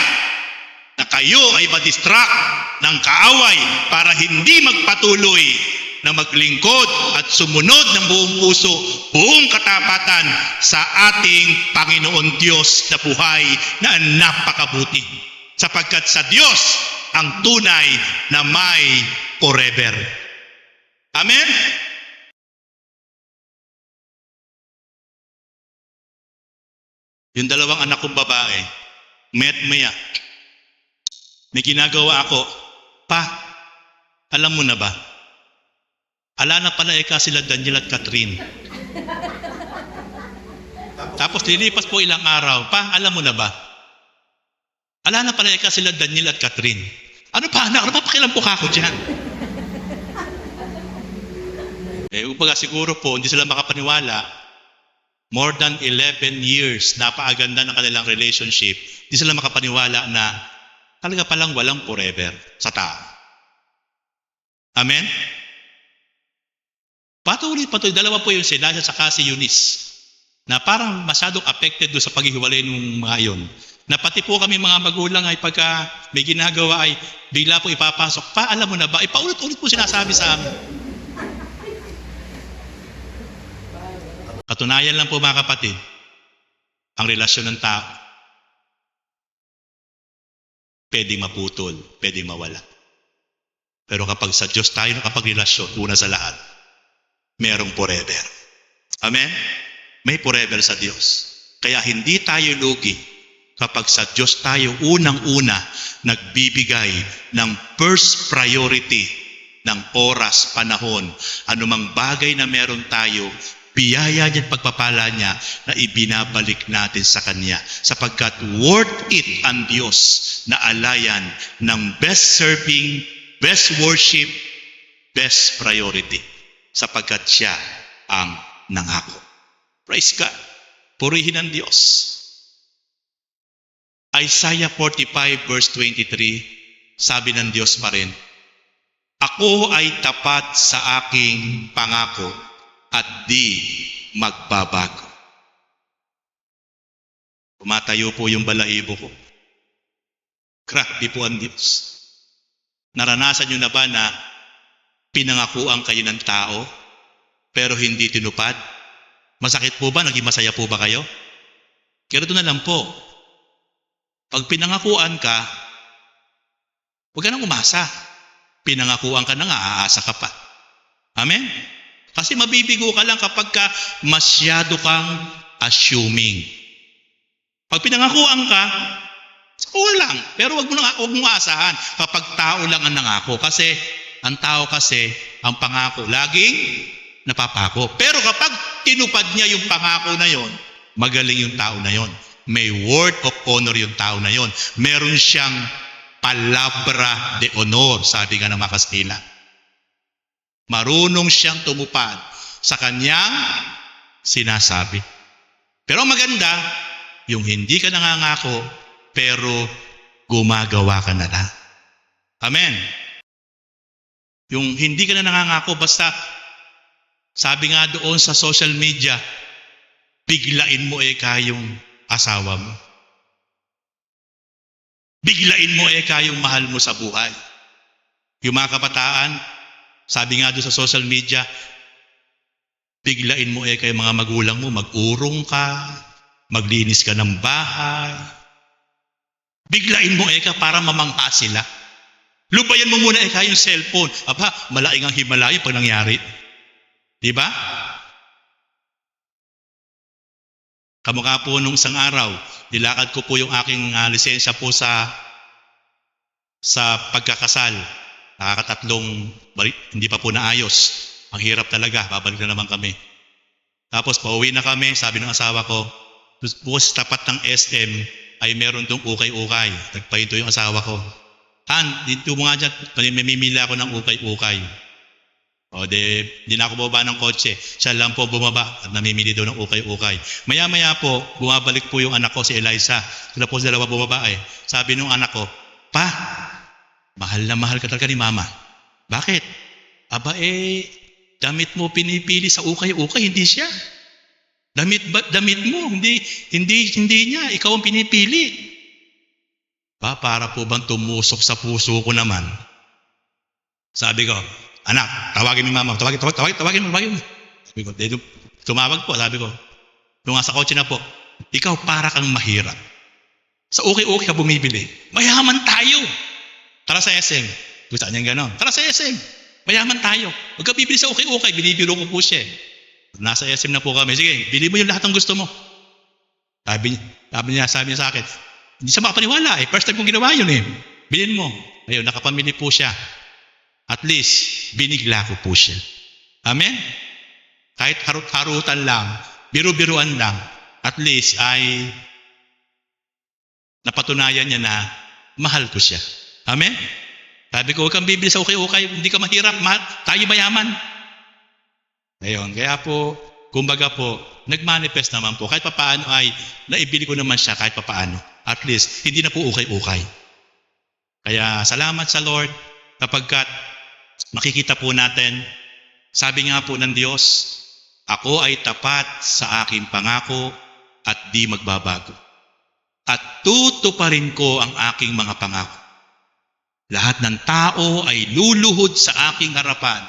na kayo ay madistract ng kaaway para hindi magpatuloy na maglingkod at sumunod ng buong puso, buong katapatan sa ating Panginoon Diyos na buhay na napakabuti. Sapagkat sa Diyos ang tunay na may forever. Amen? Yung dalawang anak kong babae, maya, may ginagawa ako, Pa, alam mo na ba? Ala na pala sila Daniel at Catherine. Tapos lilipas po ilang araw, Pa, alam mo na ba? Ala na pala sila Daniel at Catherine. Ano pa anak? Ano pa pakialam po kako dyan? Upaga siguro po, hindi sila makapaniwala. More than 11 years, napakaganda ng kanilang relationship. Hindi sila makapaniwala na talaga palang walang forever sa tao. Amen? Patuloy. Dalawa po yung sila sa si Eunice na parang masyadong affected doon sa paghihiwalay ng mga yon. Na pati po kami mga magulang ay pagka may ginagawa ay bigla po ipapasok, Pa, alam mo na ba? Paulit-ulit po sinasabi sa amin. Katunayan lang po mga kapatid, ang relasyon ng tao, pwedeng maputol, pwedeng mawala. Pero kapag sa Diyos tayo nakapagrelasyon, una sa lahat, merong forever. Amen? May forever sa Diyos. Kaya hindi tayo lugi kapag sa Diyos tayo unang-una nagbibigay ng first priority ng oras, panahon, anumang bagay na meron tayo, biyaya niya at pagpapala niya na ibinabalik natin sa Kanya sapagkat worth it ang Diyos na alayan ng best serving, best worship, best priority sapagkat Siya ang nangako. Praise God. Purihin ang Diyos. Isaiah 45 verse 23, sabi ng Diyos pa rin, Ako ay tapat sa aking pangako at di magbabago. Tumatayo po yung balahibo ko. Grabe po ang Diyos. Naranasan nyo na ba na pinangakuan kayo ng tao pero hindi tinupad? Masakit po ba? Naging masaya po ba kayo? Ganito na lang po. Pag pinangakuan ka, huwag ka nang umasa. Pinangakuan ka na nga, aasa ka pa. Amen? Kasi mabibigo ka lang kapag ka masyado kang assuming. Pag pinangakuan ka, sakura lang. Pero wag mo aasahan kapag tao lang ang nangako. Kasi ang tao kasi, ang pangako, laging napapako. Pero kapag tinupad niya yung pangako na yon, magaling yung tao na yon. May word of honor yung tao na yon. Meron siyang palabra de honor, sabi nga ng mga Kastila. Marunong siyang tumupad sa kanyang sinasabi. Pero maganda, yung hindi ka nangangako, pero gumagawa ka na lang. Amen. Yung hindi ka na nangangako, basta sabi nga doon sa social media, biglain mo kayong asawa mo. Biglain mo kayong mahal mo sa buhay. Yung mga kabataan, sabi nga doon sa social media, biglain mo kayong mga magulang mo, mag-urong ka, maglinis ka ng bahay. Biglain mo para mamangha sila. Lubayan mo muna yung cellphone. Aba, malaking ang Himalaya pag nangyari. Diba? Kamukha po nung isang araw, nilakad ko po yung aking lisensya po sa pagkakasal. Nakakatatlong, hindi pa po naayos. Ang hirap talaga, babalik na naman kami. Tapos pauwi na kami, sabi ng asawa ko, bukas tapat ng SM ay meron tong ukay-ukay. Nagpahinto yung asawa ko. Han, dito mo nga dyan, mamimili ako ng ukay-ukay. O di na ako bumaba ng kotse. Siya lang po bumaba at namimili daw ng ukay-ukay. Maya-maya po, bumabalik po yung anak ko si Eliza. Sila po dalawa bumaba eh. Sabi nung anak ko, Pa, mahal na mahal ka talaga ni Mama. Bakit? Aba damit mo pinipili sa ukay-ukay, hindi siya. Damit mo, hindi niya. Ikaw ang pinipili. Para po bang tumusok sa puso ko naman? Sabi ko, anak, tawagin mo Mama. Tawagin mo. Sabi ko, tumawag po, sabi ko. Nung nasa kotse na po, ikaw para kang mahirap. Sa ukay-ukay ka bumibili. Mayaman tayo. Tara sa SM. Gusto niya gano'n. Tara sa SM. Mayaman tayo. Huwag ka bibili sa ukay-ukay. Binibiro ko po siya. Nasa SM na po kami. Sige, bili mo yung lahat ng gusto mo. Sabi niya sa akin, hindi siya makapaniwala eh. First time kong ginawa yun eh. Bilhin mo. Ayun, nakapamili po siya. At least, binigla ko po siya. Amen? Kahit harut-harutan lang, biru-biruan lang, at least ay napatunayan niya na mahal ko siya. Amen? Sabi ko, huwag kang bibili sa ukay-ukay, hindi ka mahirap, tayo mayaman. Ayun, kaya po, kumbaga po, nag-manifest naman po. Kahit papaano ay naibili ko naman siya kahit papaano. At least, hindi na po ukay-ukay. Kaya salamat sa Lord kapagkat makikita po natin, sabi nga po ng Diyos, ako ay tapat sa aking pangako at di magbabago. At tutuparin ko ang aking mga pangako. Lahat ng tao ay luluhod sa aking harapan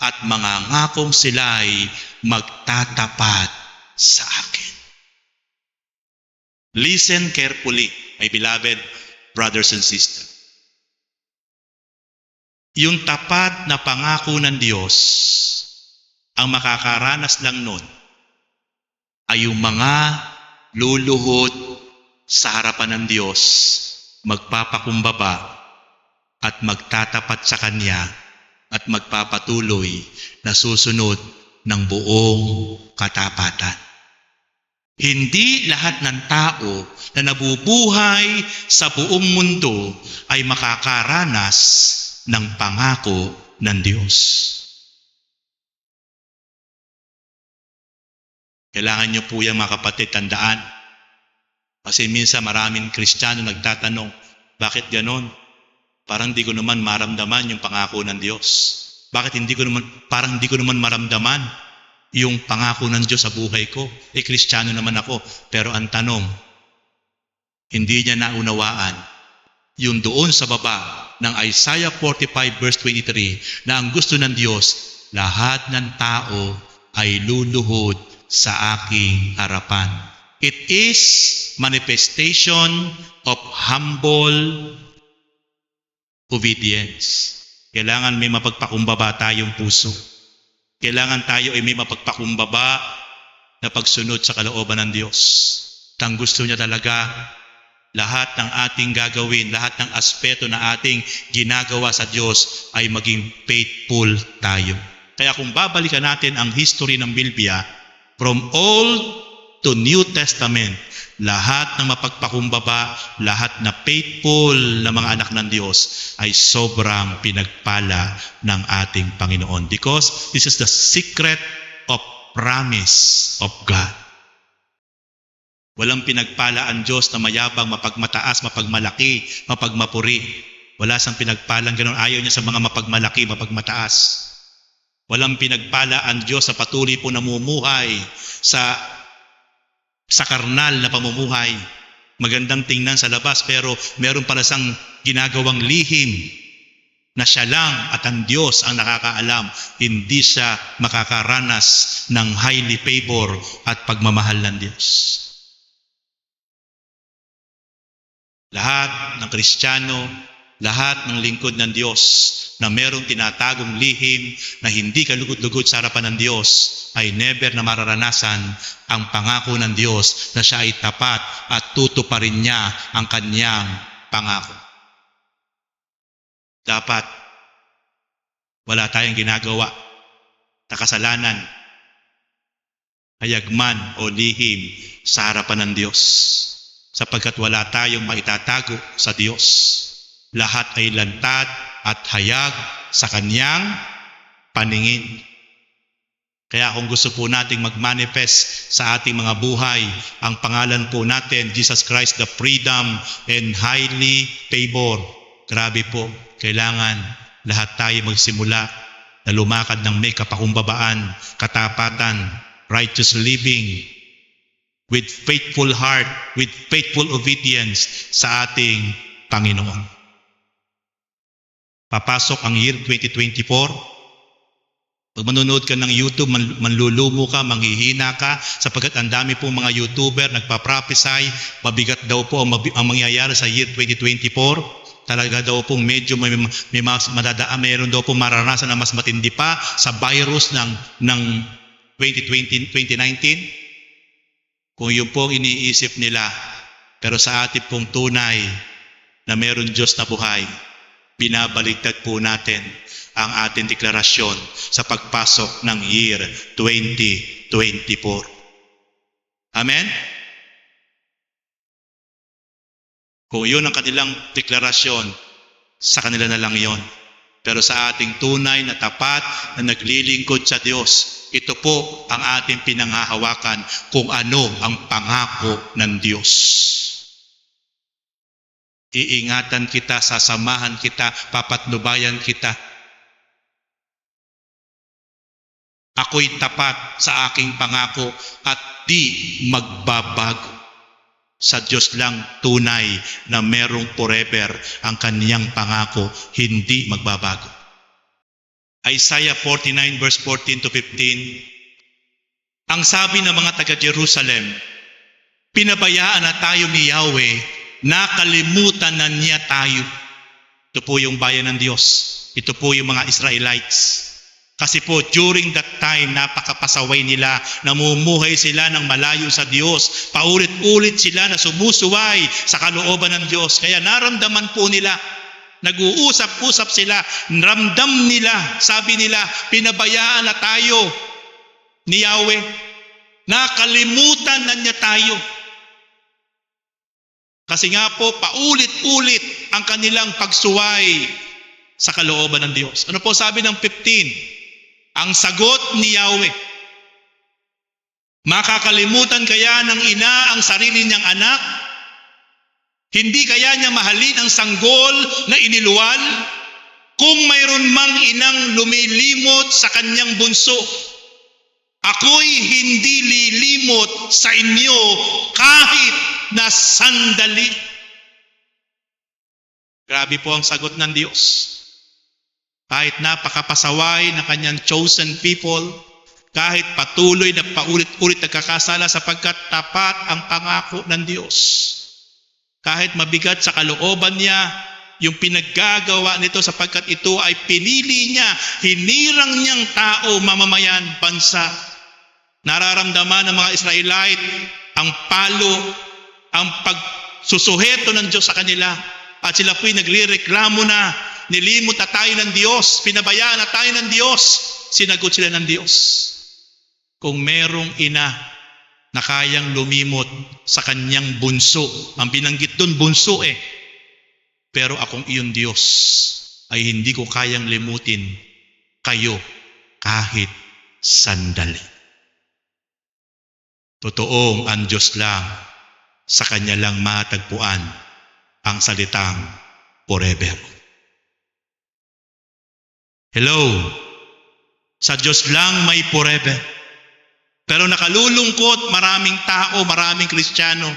at mga ngakong sila ay magtatapat sa akin. Listen carefully, my beloved brothers and sisters. Yung tapat na pangako ng Diyos, ang makakaranas lang nun ay yung mga luluhod sa harapan ng Diyos, magpapakumbaba at magtatapat sa Kanya at magpapatuloy na susunod ng buong katapatan. Hindi lahat ng tao na nabubuhay sa buong mundo ay makakaranas ng pangako ng Diyos. Kailangan niyo po yan mga kapatid, tandaan. Kasi minsan maraming Kristiyano nagtatanong, bakit ganon? Parang di ko naman maramdaman yung pangako ng Diyos. Bakit parang hindi ko naman maramdaman yung pangako ng Diyos sa buhay ko? Kristiyano naman ako. Pero ang tanong, hindi niya naunawaan yung doon sa baba ng Isaiah 45 verse 23 na ang gusto ng Diyos, lahat ng tao ay luluhod sa aking harapan. It is manifestation of humble obedience. Kailangan may mapagpakumbaba tayong puso. Kailangan tayo ay may mapagpakumbaba na pagsunod sa kalooban ng Diyos. Ang gusto niya talaga, lahat ng ating gagawin, lahat ng aspeto na ating ginagawa sa Diyos ay maging faithful tayo. Kaya kung babalikan natin ang history ng Biblia, from Old to New Testament, lahat ng mapagpakumbaba, lahat na faithful na mga anak ng Diyos ay sobrang pinagpala ng ating Panginoon. Because this is the secret of promise of God. Walang pinagpala ang Diyos na mayabang, mapagmataas, mapagmalaki, mapagmapuri. Wala siyang pinagpalang ganoon. Ayaw niya sa mga mapagmalaki, mapagmataas. Walang pinagpala ang Diyos sa patuloy po namumuhay sa karnal na pamumuhay. Magandang tingnan sa labas pero meron pala siyang ginagawang lihim na siya lang at ang Diyos ang nakakaalam. Hindi siya makakaranas ng highly favor at pagmamahal ng Diyos. Lahat ng Kristiyano, lahat ng lingkod ng Diyos na merong tinatagong lihim na hindi kalugod-lugod sa harapan ng Diyos ay never na mararanasan ang pangako ng Diyos na siya ay tapat at tutuparin niya ang kanyang pangako. Dapat wala tayong ginagawa na kasalanan, hayagman o lihim sa harapan ng Diyos. Sapagkat wala tayong maitatago sa Diyos. Lahat ay lantad at hayag sa Kanyang paningin. Kaya kung gusto po nating mag-manifest sa ating mga buhay, ang pangalan po natin, Jesus Christ, the freedom and highly favor. Grabe po, kailangan lahat tayo magsimula na lumakad ng may kapakumbabaan, katapatan, righteous living, with faithful heart, with faithful obedience sa ating Panginoon. Papasok ang year 2024. Pag manonood ka ng YouTube, manlulumo ka, manghihina ka, sapagkat ang dami pong mga YouTuber nagpa-prophesy, mabigat daw po ang mangyayari sa year 2024. Talaga daw pong medyo may madadaan, mayroon daw pong maranasan na mas matindi pa sa virus ng 2019. Kung yun pong iniisip nila, pero sa ating pong tunay na mayroon Diyos na buhay, binabaliktad po natin ang ating deklarasyon sa pagpasok ng year 2024. Amen? Kung yun ang kanilang deklarasyon, sa kanila na lang yon. Pero sa ating tunay na tapat na naglilingkod sa Diyos, ito po ang ating pinanghahawakan kung ano ang pangako ng Diyos. Iingatan kita, sasamahan kita, papatnubayan kita. Ako'y tapat sa aking pangako at di magbabago. Sa Diyos lang tunay na merong forever ang kaniyang pangako, hindi magbabago. Isaiah 49 verse 14 to 15. Ang sabi ng mga taga-Jerusalem, pinabayaan na tayo ni Yahweh, nakalimutan na niya tayo. Ito po yung bayan ng Diyos. Ito po yung mga Israelites. Kasi po, during that time, napakapasaway nila, namumuhay sila ng malayo sa Diyos. Paulit-ulit sila na sumusuway sa kalooban ng Diyos. Kaya naramdaman po nila, nag-uusap-usap sila, ramdam nila, sabi nila, pinabayaan na tayo ni Yahweh. Nakalimutan na niya tayo. Kasi nga po, paulit-ulit ang kanilang pagsuway sa kalooban ng Diyos. Ano po sabi ng 15? Ang sagot ni Yahweh, makakalimutan kaya ng ina ang sarili niyang anak? Hindi kaya niya mahalin ang sanggol na iniluwal? Kung mayroon mang inang lumilimot sa kanyang bunso, ako'y hindi lilimot sa inyo kahit na sandali. Grabe po ang sagot ng Diyos. Kahit napakapasaway na kanyang chosen people, kahit patuloy na paulit-ulit nagkakasala sapagkat tapat ang pangako ng Diyos. Kahit mabigat sa kalooban niya, yung pinaggagawa nito sapagkat ito ay pinili niya, hinirang niyang tao, mamamayan, bansa. Nararamdaman ng mga Israelite ang palo, ang pagsusuheto ng Diyos sa kanila. At sila po'y nagrereklamo na, nilimot na tayo ng Diyos, pinabayaan na tayo ng Diyos. Sinagot sila ng Diyos. Kung merong ina na kayang lumimot sa kanyang bunso, ang binanggit doon bunso pero akong iyong Diyos ay hindi ko kayang limutin kayo kahit sandali. Totoong ang Diyos lang, sa Kanya lang matagpuan ang salitang forever. Hello, sa Diyos lang may forever. Pero nakalulungkot, maraming tao, maraming Kristiyano,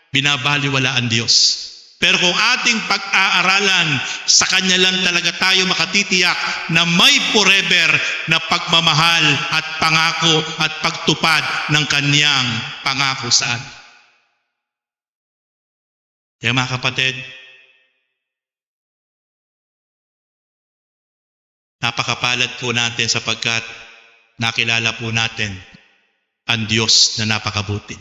binabaliwala ang Diyos. Pero kung ating pag-aaralan, sa Kanya lang talaga tayo makatitiyak na may forever na pagmamahal at pangako at pagtupad ng Kanyang pangako saan. Kaya mga kapatid, napakapalad po natin sapagkat nakilala po natin ang Diyos na napakabuti.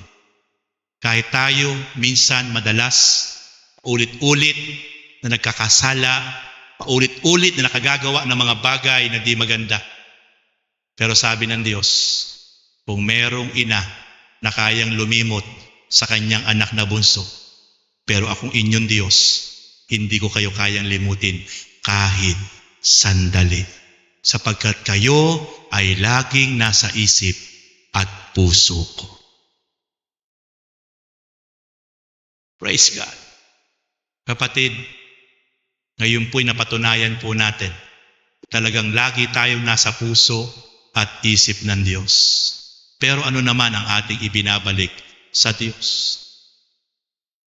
Kahit tayo minsan madalas, paulit-ulit na nagkakasala, paulit-ulit na nakagagawa ng mga bagay na di maganda. Pero sabi ng Diyos, kung merong ina na kayang lumimot sa kanyang anak na bunso, pero akong inyong Diyos, hindi ko kayo kayang limutin kahit sandali. sapagkat kayo ay laging nasa isip at puso ko. Praise God. Kapatid, ngayon po'y napatunayan po natin, talagang lagi tayong nasa puso at isip ng Diyos. Pero ano naman ang ating ibinabalik sa Diyos?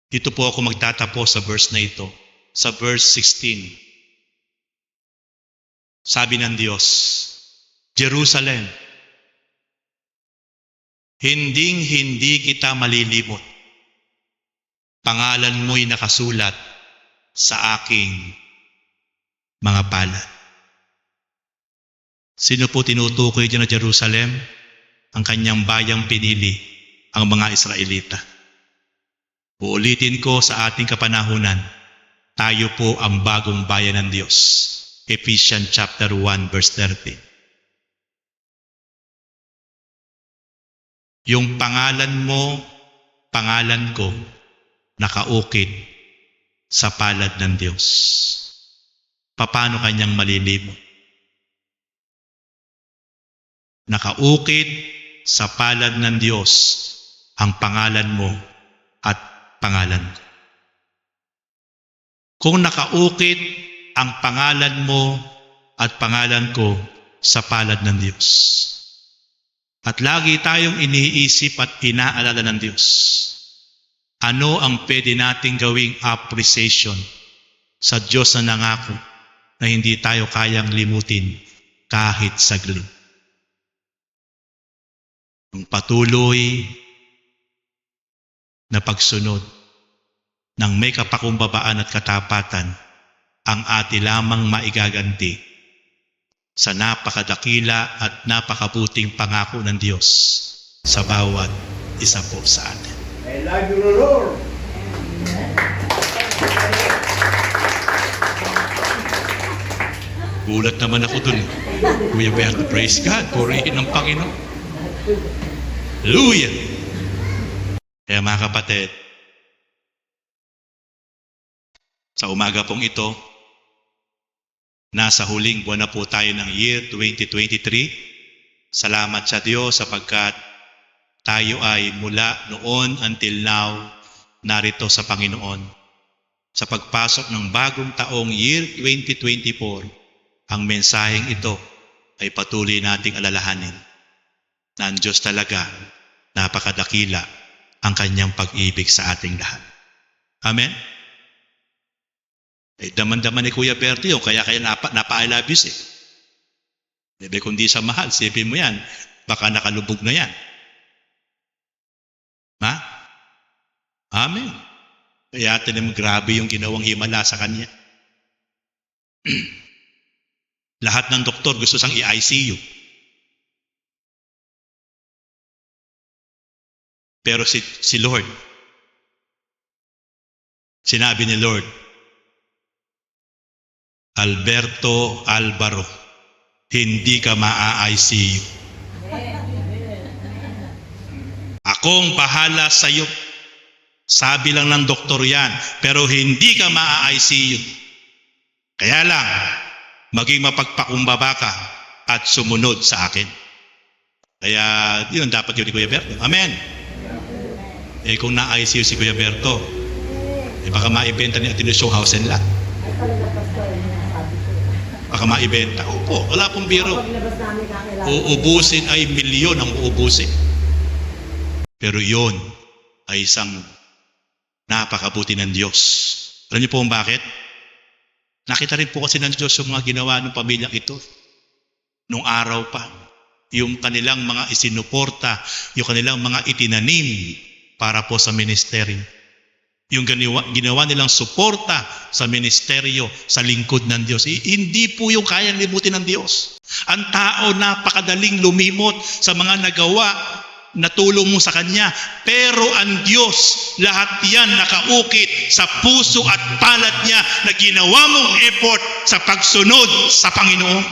Dito po ako magtatapos sa verse na ito. Sa verse 16. Sabi ng Diyos, Jerusalem, hinding-hindi kita malilimot. Pangalan mo'y nakasulat sa aking mga palad. Sino po tinutukoy dyan na Jerusalem? Ang kanyang bayang pinili, ang mga Israelita. Uulitin ko sa ating kapanahunan, tayo po ang bagong bayan ng Diyos. Ephesians chapter 1 verse 13. Yung pangalan mo, pangalan ko, nakaukit sa palad ng Diyos. Paano kanyang malilimot? Nakaukit sa palad ng Diyos ang pangalan mo at pangalan ko. Kung nakaukit ang pangalan mo at pangalan ko sa palad ng Diyos, at lagi tayong iniisip at inaalala ng Diyos, ano ang pwede nating gawing appreciation sa Diyos na nangako na hindi tayo kayang limutin kahit saglit? Ang patuloy na pagsunod ng may kapakumbabaan at katapatan ang ati lamang maigaganti sa napakadakila at napakabuting pangako ng Diyos sa bawat isa po sa atin. I love you, Lord. Gulat naman ako dun. Kuya Berto, praise God, purihin ng Panginoon. Hallelujah! Kaya mga kapatid, sa umaga pong ito, nasa huling buwan na po tayo ng year 2023. Salamat sa Diyos sapagkat tayo ay mula noon until now narito sa Panginoon. Sa pagpasok ng bagong taong year 2024, ang mensaheng ito ay patuloy nating alalahanin na ang Diyos talaga napakadakila ang kanyang pag-ibig sa ating lahat. Amen? Daman-daman ni Kuya Berto yun, kaya napa-I love you eh. Bebe, kung di sa mahal, sipin mo yan, baka nakalubog na yan. Ha? Amen. Kaya tinan mo, grabe yung ginawang himala sa kanya. Lahat ng doktor gusto sang i-ICU. Pero si Lord, sinabi ni Lord, Alberto Alvaro, hindi ka maa-ICU. Akong bahala sa iyo. Sabi lang ng doktor yan, pero hindi ka maa-ICU. Kaya lang, maging mapagpakumbaba ka at sumunod sa akin. Kaya yun dapat yun ni Kuya Berto. Amen. Kung na-ICU si Kuya Berto, baka maibenta ni Atenasyo House and Lot. Baka maibenta. Opo, wala pong biro. Uubusin ay milyon ang uubusin. Pero yun ay isang napakabuti ng Diyos. Alam niyo po kung bakit? Nakita rin po kasi ng Diyos yung mga ginawa ng pamilyang ito. Nung araw pa, yung kanilang mga isinuporta, yung kanilang mga itinanim para po sa ministeryo. Yung ginawa nilang suporta sa ministeryo, sa lingkod ng Diyos. Hindi po yung kayang limutin ng Diyos. Ang tao napakadaling lumimot sa mga nagawa na tulong mo sa Kanya. Pero ang Diyos, lahat yan nakaukit sa puso at palad niya na ginawa mong effort sa pagsunod sa Panginoon.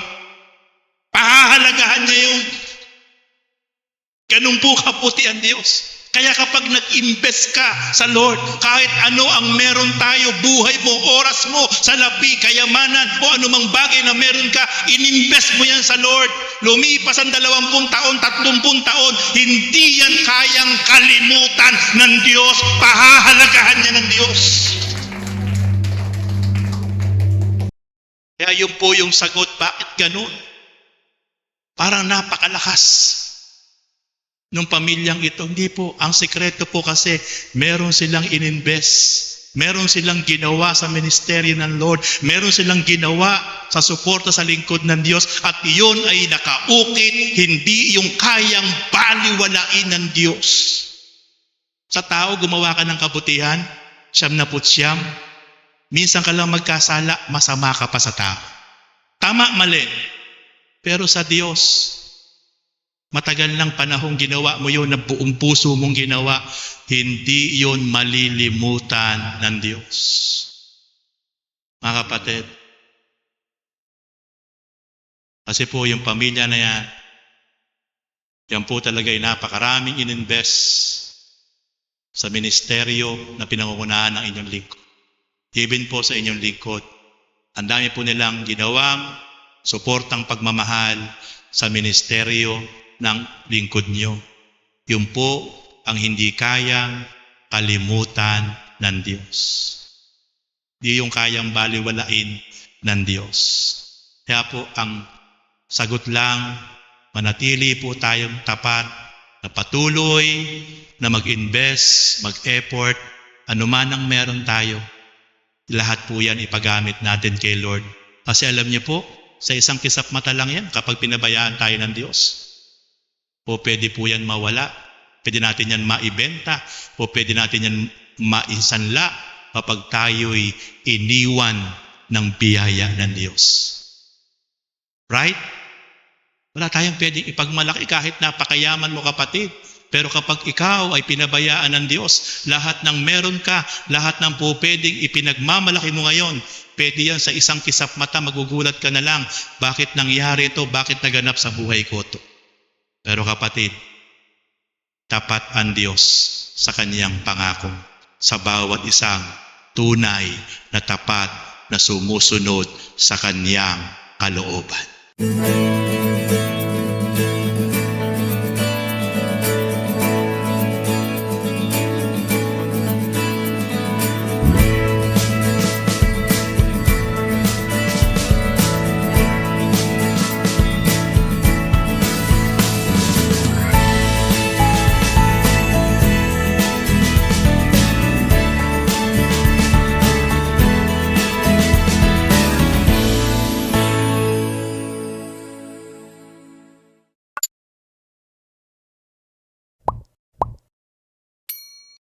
Pahahalagahan niya yun. Ganun po kaputi ang Diyos. Kaya kapag nag-invest ka sa Lord, kahit ano ang meron tayo, buhay mo, oras mo, salapi, kayamanan, o anumang bagay na meron ka, ininvest mo yan sa Lord. Lumipas ang 20 taon, 30 taon, hindi yan kayang kalimutan ng Diyos. Pahahalagahan niya ng Diyos. Kaya yun po yung sagot, bakit ganun? Parang napakalakas nung pamilyang ito. Hindi po. Ang sekreto po kasi, meron silang ininvest. Meron silang ginawa sa ministeryo ng Lord. Meron silang ginawa sa suporta sa lingkod ng Diyos. At iyon ay nakaukit, hindi yung kayang baliwalain ng Diyos. Sa tao, gumawa ka ng kabutihan, 99. Minsan ka lang magkasala, masama ka pa sa tao. Tama, mali. Pero sa Diyos, matagal ng panahong ginawa mo yun, na buong puso mong ginawa, hindi yun malilimutan ng Diyos. Mga kapatid, kasi po yung pamilya na yan po talaga ay napakaraming ininvest sa ministeryo na pinangungunahan ng inyong lingkod. Even po sa inyong lingkod, ang dami po nilang ginawang suportang pagmamahal sa ministeryo ng lingkod nyo. Yun po ang hindi kayang kalimutan ng Diyos. Di yung kayang baliwalain ng Diyos. Kaya po ang sagot lang, manatili po tayong tapat na patuloy na mag-invest, mag-effort, anuman ang meron tayo. Lahat po yan ipagamit natin kay Lord. Kasi alam niyo po, sa isang kisap mata lang yan kapag pinabayaan tayo ng Diyos. O pwede po yan mawala, pwede natin yan maibenta, o pwede natin yan maisanla kapag tayo'y iniwan ng biyaya ng Diyos. Right? Wala tayong pwedeng ipagmalaki kahit napakayaman mo, kapatid. Pero kapag ikaw ay pinabayaan ng Diyos, lahat ng meron ka, lahat ng po pwedeng ipinagmamalaki mo ngayon, pwede yan sa isang kisap mata, magugulat ka na lang, bakit nangyari ito, bakit naganap sa buhay ko ito. Pero kapatid, tapat ang Diyos sa kanyang pangako sa bawat isang tunay na tapat na sumusunod sa kanyang kalooban.